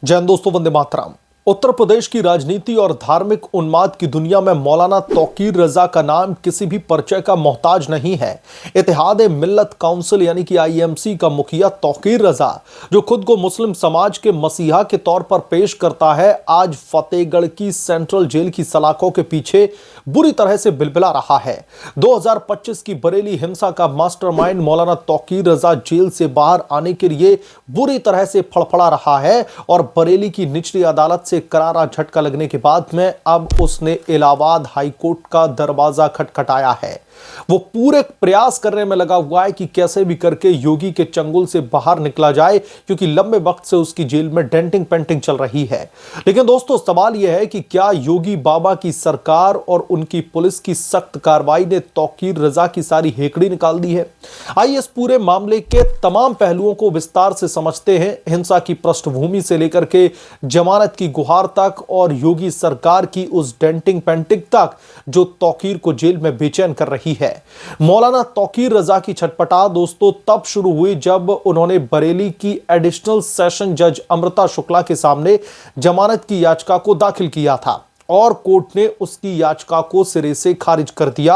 जय हिंद दोस्तों, वंदे मातरम। उत्तर प्रदेश की राजनीति और धार्मिक उन्माद की दुनिया में मौलाना तौकीर रजा का नाम किसी भी परिचय का मोहताज नहीं है। इत्तेहाद मिल्लत काउंसिल यानी कि आईएमसी का मुखिया तौकीर रजा, जो खुद को मुस्लिम समाज के मसीहा के तौर पर पेश करता है, आज फतेहगढ़ की सेंट्रल जेल की सलाखों के पीछे बुरी तरह से बिलबिला रहा है। 2025 की बरेली हिंसा का मास्टरमाइंड मौलाना तौकीर रजा जेल से बाहर आने के लिए बुरी तरह से फड़फड़ा रहा है और बरेली की निचली अदालत से करारा झटका लगने के बाद में अब उसने इलाहाबाद हाईकोर्ट का दरवाजा खटखटाया है। वो पूरे प्रयास करने में लगा हुआ है कि कैसे भी करके योगी के चंगुल से बाहर निकला जाए, क्योंकि लंबे वक्त से उसकी जेल में डेंटिंग पेंटिंग चल रही है। लेकिन दोस्तों, सवाल यह है कि क्या योगी बाबा की सरकार और उनकी पुलिस की सख्त कार्रवाई ने तौकीर रजा की सारी हेकड़ी निकाल दी है? आइए इस पूरे मामले के तमाम पहलुओं को विस्तार से समझते हैं, हिंसा की पृष्ठभूमि से लेकर के जमानत की गुहार तक और योगी सरकार की उस डेंटिंग पेंटिंग तक जो तौकीर को जेल में बेचैन कर रही है। मौलाना तौकीर रजा की छटपटा दोस्तों तब शुरू हुई जब उन्होंने बरेली की एडिशनल सेशन जज अमृता शुक्ला के सामने जमानत की याचिका को दाखिल किया था और कोर्ट ने उसकी याचिका को सिरे से खारिज कर दिया।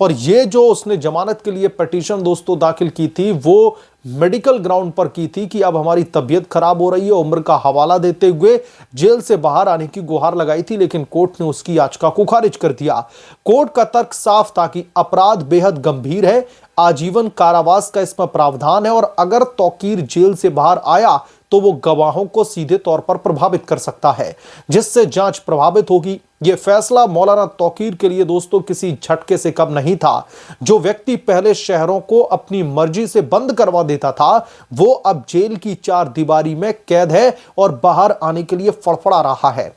और यह जो उसने जमानत के लिए पिटीशन दोस्तों दाखिल की थी, वो मेडिकल ग्राउंड पर की थी कि अब हमारी तबीयत खराब हो रही है, उम्र का हवाला देते हुए जेल से बाहर आने की गुहार लगाई थी, लेकिन कोर्ट ने उसकी याचिका को खारिज कर दिया। कोर्ट का तर्क साफ था कि अपराध बेहद गंभीर है, आजीवन कारावास का इसमें प्रावधान है और अगर तौकीर जेल से बाहर आया तो वो गवाहों को सीधे तौर पर प्रभावित कर सकता है, जिससे जांच प्रभावित होगी। यह फैसला मौलाना तौकीर के लिए दोस्तों किसी झटके से कम नहीं था। जो व्यक्ति पहले शहरों को अपनी मर्जी से बंद करवा देता था, वो अब जेल की चार दीवारी में कैद है और बाहर आने के लिए फड़फड़ा रहा है।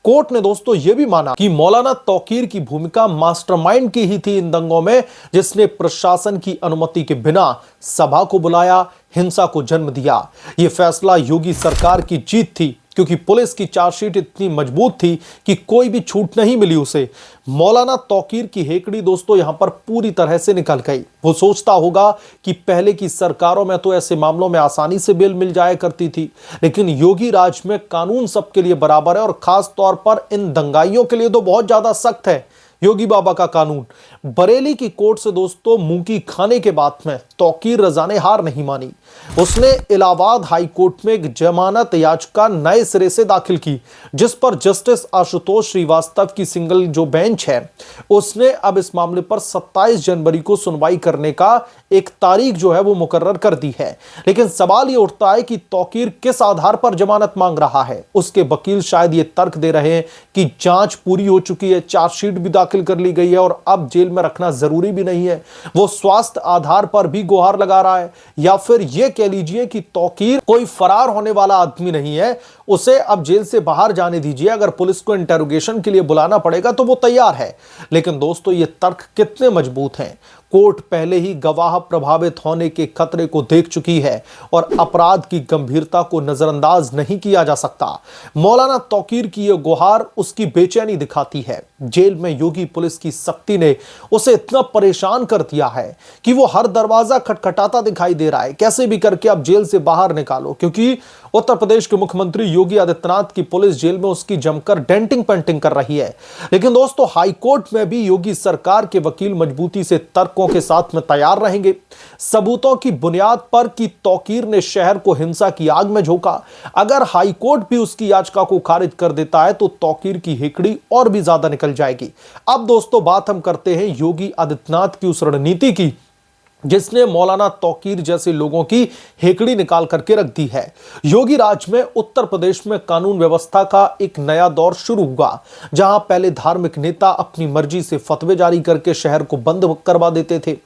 कोर्ट ने दोस्तों यह भी माना कि मौलाना तौकीर की भूमिका मास्टरमाइंड की ही थी इन दंगों में, जिसने प्रशासन की अनुमति के बिना सभा को बुलाया, हिंसा को जन्म दिया। यह फैसला योगी सरकार की जीत थी, क्योंकि पुलिस की चार्जशीट इतनी मजबूत थी कि कोई भी छूट नहीं मिली उसे। मौलाना तौकीर की हेकड़ी दोस्तों यहां पर पूरी तरह से निकल गई। वो सोचता होगा कि पहले की सरकारों में तो ऐसे मामलों में आसानी से बेल मिल जाया करती थी, लेकिन योगी राज में कानून सबके लिए बराबर है और खास तौर पर इन दंगाइयों के लिए तो बहुत ज्यादा सख्त है योगी बाबा का कानून। बरेली की कोर्ट से दोस्तों मुंह की खाने के बाद में तौकीर रजा ने हार नहीं मानी। उसने इलाहाबाद हाई कोर्ट में एक जमानत याचिका नए सिरे से दाखिल की, जिस पर जस्टिस आशुतोष श्रीवास्तव की सिंगल जो बेंच है, उसने अब इस मामले पर 27 जनवरी को सुनवाई करने का एक तारीख जो है वो मुकर्रर कर दी है। लेकिन सवाल ये उठता है कि तौकीर किस आधार पर जमानत मांग रहा है। उसके वकील शायद ये तर्क दे रहे हैं कि जांच पूरी हो चुकी है, चार्जशीट भी दाखिल कर ली गई है और अब जेल में रखना जरूरी भी नहीं है। वो स्वास्थ्य आधार पर भी गुहार लगा रहा है, या फिर यह कह लीजिए कि तौकीर कोई फरार होने वाला आदमी नहीं है, उसे अब जेल से बाहर जाने दीजिए, अगर पुलिस को इंटेरोगेशन के लिए बुलाना पड़ेगा तो वो तैयार है। लेकिन दोस्तों ये तर्क कितने मजबूत हैं? कोर्ट पहले ही गवाह प्रभावित होने के खतरे को देख चुकी है और अपराध की गंभीरता को नजरअंदाज नहीं किया जा सकता। मौलाना तौकीर की यह गुहार उसकी बेचैनी दिखाती है। जेल में योगी पुलिस की सख्ती ने उसे इतना परेशान कर दिया है कि वो हर दरवाजा खटखटाता दिखाई दे रहा है, कैसे भी करके अब जेल से बाहर निकालो, क्योंकि उत्तर प्रदेश के मुख्यमंत्री योगी आदित्यनाथ की पुलिस जेल में उसकी जमकर डेंटिंग पेंटिंग कर रही है। लेकिन दोस्तों हाईकोर्ट में भी योगी सरकार के वकील मजबूती से तर्कों के साथ में तैयार रहेंगे, सबूतों की बुनियाद पर कि तौकीर ने शहर को हिंसा की आग में झोंका। अगर हाईकोर्ट भी उसकी याचिका को खारिज कर देता है तो तौकीर की हेकड़ी और भी ज्यादा निकल जाएगी। अब दोस्तों बात हम करते हैं योगी आदित्यनाथ की उस रणनीति की जिसने मौलाना तौकीर जैसे लोगों की हेकड़ी निकाल करके रख दी है। योगी राज में उत्तर प्रदेश में कानून व्यवस्था का एक नया दौर शुरू हुआ, जहां पहले धार्मिक नेता अपनी मर्जी से फतवे जारी करके शहर को बंद करवा देते थे,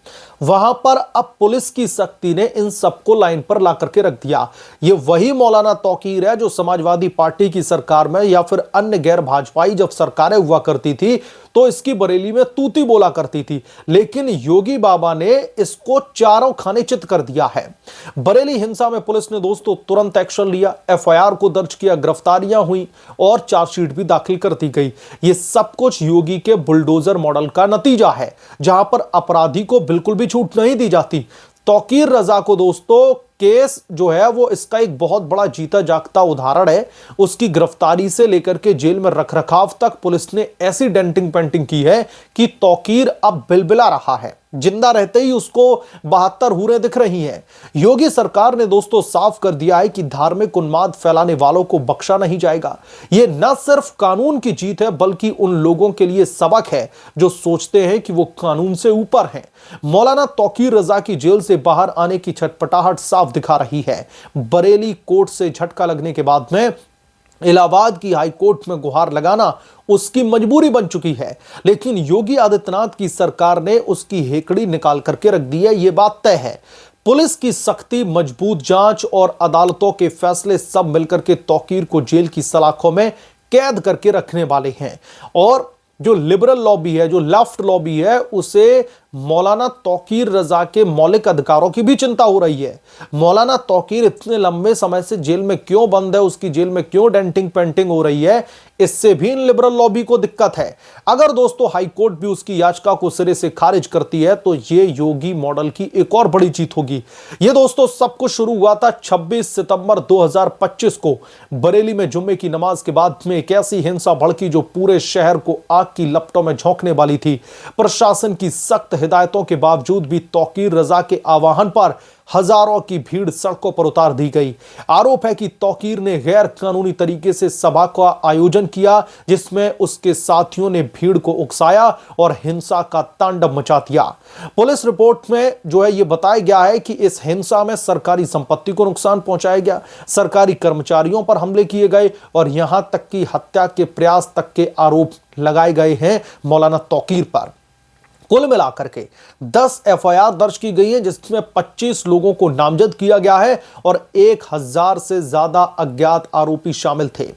वहां पर अब पुलिस की सख्ती ने इन सबको लाइन पर ला करके रख दिया। ये वही मौलाना तौकीर है जो समाजवादी पार्टी की सरकार में या फिर अन्य गैर भाजपाई जब सरकारें हुआ करती थी तो इसकी बरेली में तूती बोला करती थी, लेकिन योगी बाबा ने इसको चारों खाने चित कर दिया है। बरेली हिंसा में पुलिस ने दोस्तों तुरंत एक्शन लिया, एफआईआर को दर्ज किया, गिरफ्तारियां हुई और चार्जशीट भी दाखिल कर दी गई। ये सब कुछ योगी के बुलडोजर मॉडल का नतीजा है, जहां पर अपराधी को बिल्कुल भी छूट नहीं दी जाती। तौकीर रजा को दोस्तों केस जो है वो इसका एक बहुत बड़ा जीता जागता उदाहरण है। उसकी गिरफ्तारी से लेकर के जेल में रखरखाव तक पुलिस ने ऐसी डेंटिंग पेंटिंग की है कि तौकीर अब बिलबिला रहा है। जिंदा रहते ही उसको 72 हूरें दिख रही हैं। योगी सरकार ने दोस्तों साफ कर दिया है कि धार्मिक उन्माद फैलाने वालों को बख्शा नहीं जाएगा। यह न सिर्फ कानून की जीत है बल्कि उन लोगों के लिए सबक है जो सोचते हैं कि वो कानून से ऊपर हैं। मौलाना तौकीर रजा की जेल से बाहर आने की छटपटाहट साफ दिखा रही है। बरेली कोर्ट से झटका लगने के बाद में इलाहाबाद की हाई कोर्ट में गुहार लगाना उसकी मजबूरी बन चुकी है, लेकिन योगी आदित्यनाथ की सरकार ने उसकी हेकड़ी निकाल करके रख दी है। यह बात तय है। पुलिस की सख्ती, मजबूत जांच और अदालतों के फैसले सब मिलकर के तौकीर को जेल की सलाखों में कैद करके रखने वाले हैं। और जो लिबरल लॉबी है, जो लेफ्ट लॉबी है, उसे मौलाना तौकीर रजा के मौलिक अधिकारों की भी चिंता हो रही है। मौलाना तौकीर इतने लंबे समय से जेल में क्यों बंद है, उसकी जेल में क्यों डेंटिंग पेंटिंग हो रही है, इससे भी इन लिबरल लॉबी को दिक्कत है। अगर दोस्तों हाई कोर्ट भी उसकी याचिका को सिरे से खारिज करती है तो यह योगी मॉडल की एक और बड़ी जीत होगी। यह दोस्तों सब कुछ शुरू हुआ था 26 सितंबर 2025 को बरेली में जुम्मे की नमाज के बाद में एक ऐसी हिंसा भड़की जो पूरे शहर को आग की लपटों में झोंकने वाली थी। प्रशासन की सख्त हिदायतों के बावजूद भी तौकीर रजा के आह्वान पर हजारों की भीड़ सड़कों पर उतार दी गई। आरोप है कि तौकीर ने गैर कानूनी तरीके से सभा का आयोजन किया, जिसमें उसके साथियों ने भीड़ को उकसाया और हिंसा का तांडव मचा दिया। पुलिस रिपोर्ट में जो है यह बताया गया है कि इस हिंसा में सरकारी संपत्ति को नुकसान पहुंचाया गया, सरकारी कर्मचारियों पर हमले किए गए और यहां तक कि हत्या के प्रयास तक के आरोप लगाए गए हैं मौलाना तौकीर पर। कुल मिलाकर के 10 एफआईआर दर्ज की गई है, जिसमें 25 लोगों को नामजद किया गया है और 1000 से ज्यादा अज्ञात आरोपी शामिल थे।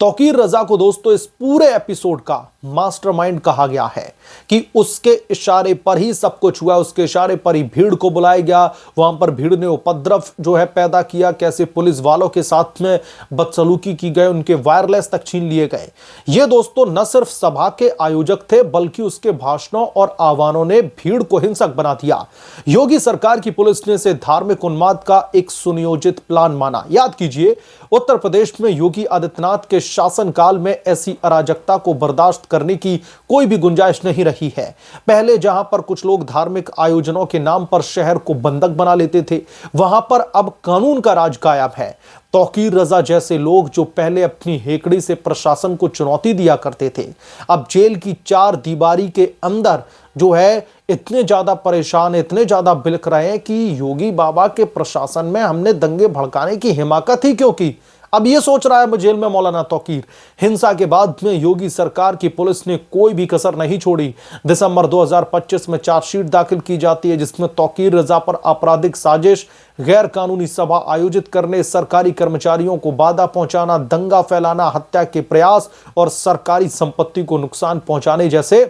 तौकीर रजा को दोस्तों इस पूरे एपिसोड का मास्टरमाइंड कहा गया है कि उसके इशारे पर ही सब कुछ हुआ, उसके इशारे पर ही भीड़ को बुलाया गया। वहां पर भीड़ ने उपद्रव जो है पैदा किया, कैसे पुलिस वालों के साथ में बदसलूकी की गई, उनके वायरलेस तक छीन लिए गए। ये दोस्तों न सिर्फ सभा के आयोजक थे बल्कि उसके भाषणों और आह्वानों ने भीड़ को हिंसक बना दिया। योगी सरकार की पुलिस ने इसे धार्मिक उन्माद का एक सुनियोजित प्लान माना। याद कीजिए, उत्तर प्रदेश में योगी आदित्यनाथ के शासनकाल में ऐसी अराजकता को बर्दाश्त करने की कोई भी गुंजाइश नहीं रही है। पहले जहां पर कुछ लोग धार्मिक आयोजनों के नाम पर शहर को बंधक बना लेते थे, वहां पर अब कानून का राज कायम है। तौकीर रजा जैसे लोग जो पहले अपनी हेकड़ी से प्रशासन को चुनौती दिया करते थे, अब जेल की 4 दीवारी के अंदर जो है इतने ज्यादा परेशान, इतने ज्यादा बिलख रहे हैं कि योगी बाबा के प्रशासन में हमने दंगे भड़काने की हिमाकत ही क्यों की। अब यह सोच रहा है जेल में मौलाना तौकीर। हिंसा के बाद में योगी सरकार की पुलिस ने कोई भी कसर नहीं छोड़ी। दिसंबर 2025 में चार्जशीट दाखिल की जाती है, जिसमें तौकीर रजा पर आपराधिक साजिश, गैर कानूनी सभा आयोजित करने, सरकारी कर्मचारियों को बाधा पहुंचाना, दंगा फैलाना, हत्या के प्रयास और सरकारी संपत्ति को नुकसान पहुंचाने जैसे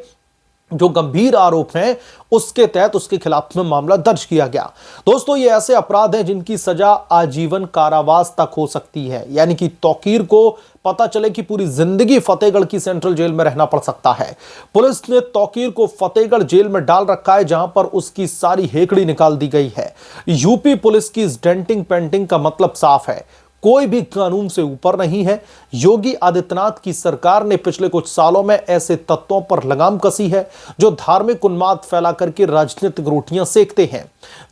जो गंभीर आरोप हैं उसके तहत उसके खिलाफ में मामला दर्ज किया गया। दोस्तों, ये ऐसे अपराध हैं जिनकी सजा आजीवन कारावास तक हो सकती है। यानी कि तौकीर को पता चले कि पूरी जिंदगी फतेहगढ़ की सेंट्रल जेल में रहना पड़ सकता है। पुलिस ने तौकीर को फतेहगढ़ जेल में डाल रखा है, जहां पर उसकी सारी हेकड़ी निकाल दी गई है। यूपी पुलिस की इस डेंटिंग पेंटिंग का मतलब साफ है, कोई भी कानून से ऊपर नहीं है। योगी आदित्यनाथ की सरकार ने पिछले कुछ सालों में ऐसे तत्वों पर लगाम कसी है जो धार्मिक उन्माद फैला करके राजनीतिक रोटियां सेकते हैं।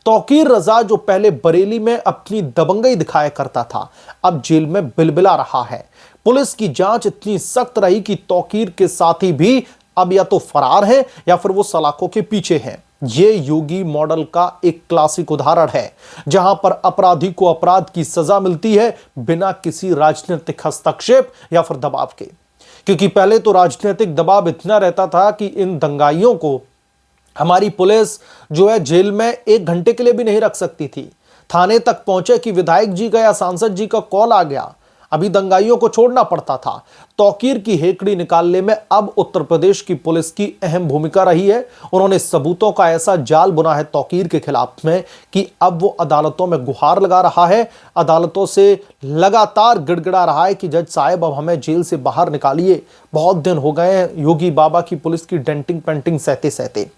तौकीर रजा जो पहले बरेली में अपनी दबंगई दिखाया करता था, अब जेल में बिलबिला रहा है। पुलिस की जांच इतनी सख्त रही कि तौकीर के साथी भी अब या तो फरार हैं या फिर वो सलाखों के पीछे हैं। ये योगी मॉडल का एक क्लासिक उदाहरण है, जहां पर अपराधी को अपराध की सजा मिलती है बिना किसी राजनीतिक हस्तक्षेप या फिर दबाव के। क्योंकि पहले तो राजनीतिक दबाव इतना रहता था कि इन दंगाइयों को हमारी पुलिस जो है जेल में 1 घंटे के लिए भी नहीं रख सकती थी। थाने तक पहुंचे कि विधायक जी का या सांसद जी का कॉल आ गया, अभी दंगाइयों को छोड़ना पड़ता था। तौकीर की हेकड़ी निकालने में अब उत्तर प्रदेश की पुलिस की अहम भूमिका रही है। उन्होंने सबूतों का ऐसा जाल बुना है तौकीर के खिलाफ में कि अब वो अदालतों में गुहार लगा रहा है, अदालतों से लगातार गिड़गिड़ा रहा है कि जज साहब अब हमें जेल से बाहर निकालिए। बहुत दिन हो गए हैं योगी बाबा की पुलिस की डेंटिंग पेंटिंग सहते सहते।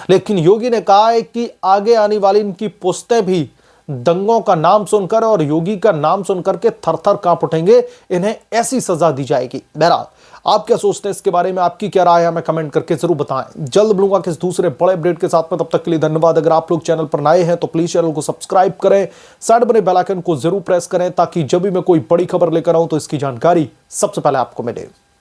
लेकिन योगी ने कहा है कि आगे आने वाली इनकी पुश्तें भी दंगों का नाम सुनकर और योगी का नाम सुनकर के थर-थर कांप उठेंगे। इन्हें ऐसी सजा दी जाएगी। बहरहाल आप क्या सोचते हैं इसके बारे में, आपकी क्या राय है, हमें कमेंट करके जरूर बताएं। जल्द मिलूंगा किस दूसरे बड़े अपडेट के साथ में, तब तक के लिए धन्यवाद। अगर आप लोग चैनल पर नए हैं तो प्लीज चैनल को सब्सक्राइब करें, साइड बने बेल आइकन को जरूर प्रेस करें ताकि जब भी मैं कोई बड़ी खबर लेकर आऊं तो इसकी जानकारी सबसे पहले आपको मिले।